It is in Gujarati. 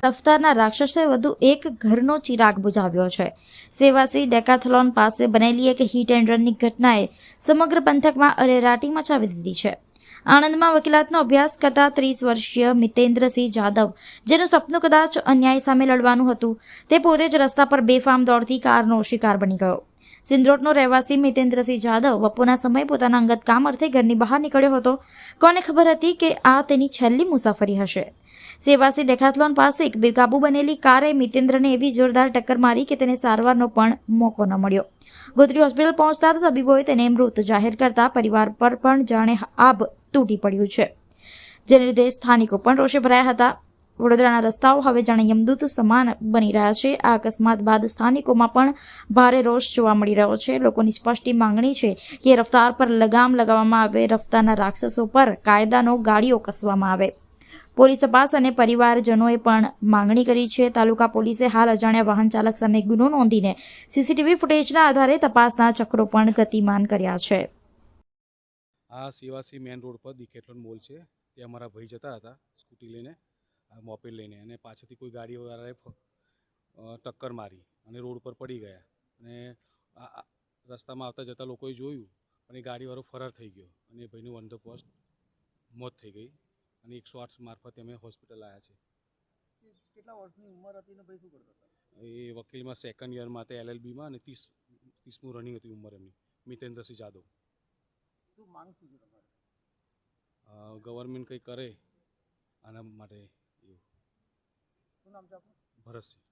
રફતારના રાક્ષસે વધુ એક ઘરનો ચિરાગ બુઝાવ્યો છે। સેવાસી ડેકાથલોન પાસે બનેલી એક હિટ એન્ડ રનની ઘટનાએ સમગ્ર પંથકમાં અરેરાટી મચાવી દીધી છે। આણંદમાં વકીલાતનો અભ્યાસ કરતા 30 વર્ષીય મિતેન્દ્રસિંહ જાદવ, જેનું સપનું કદાચ અન્યાય સામે લડવાનું હતું, તે પોતે જ રસ્તા પર બેફામ દોડતી કારનો શિકાર બની ગયો। સિંદરોટનો રહેવાસી મિતેન્દ્રસિંહ જાદવ બપોરના સમયે પોતાના અંગત કામ અર્થે ઘરની બહાર નીકળ્યો હતો। કોને ખબર હતી કે આ તેની છેલ્લી મુસાફરી હશે। સેવાસી ડેકાથલોન પાસે એક બેકાબૂ બનેલી કારે મિતેન્દ્રને એવી જોરદાર ટક્કર મારી કે તેને સારવારનો પણ મોકો ન મળ્યો। ગોત્રી હોસ્પિટલ પહોંચતા તબીબોએ તેને મૃત જાહેર કરતા પરિવાર પર પણ જાણે આભ તૂટી પડ્યું છે, જેને લીધે સ્થાનિકો પણ રોષે ભરાયા હતા। વડોદરાના રસ્તાઓ હવે જાણે યમદૂત સમાન બની રહ્યા છે। આ અકસ્માત બાદ સ્થાનિકોમાં પણ ભારે રોષ જોવા મળી રહ્યો છે। લોકોની સ્પષ્ટ માંગણી છે કે રફતાર પર લગામ લગાવવામાં આવે, રફતારના રાક્ષસો પર કાયદાનો ગાળીઓ કસવામાં આવે। પોલીસ તપાસ અને પરિવારજનોએ પણ માંગણી કરી છે। તાલુકા પોલીસે હાલ અજાણ્યા વાહન ચાલક સામે ગુનો નોંધીને સીસીટીવી ફૂટેજના આધારે તપાસના ચક્રો પણ ગતિમાન કર્યા છે। આ સેવાસી મેન રોડ પર ડિકેથલોન મોલ છે, તે અમારા ભાઈ જતા હતા સ્કૂટી લઈને, મોપેડ લઈને, અને પાછળથી કોઈ ગાડીવાળાએ ટક્કર મારી અને રોડ પર પડી ગયા। અને રસ્તામાં આવતા જતા લોકોએ જોયું અને ગાડીવાળો ફરાર થઈ ગયો અને એ ભાઈનું ઓન ધ પોસ્ટ મોત થઈ ગઈ અને 108 મારફતે અમે હોસ્પિટલ આવ્યા છે। કેટલા વર્ષની ઉંમર હતી ને ભાઈ શું કરતા હતા? એ વકીલમાં સેકન્ડ યરમાં હતા, LLBમાં, અને 30મું રનિંગ હતી ઉંમર એમની, મિતેન્દ્રસિંહ જાદવ। શું માંગ શું છે તમારે? ગવર્મેન્ટ કંઈ કરે આના માટે। શું નામ છે આપનું? ભરતસિંહ।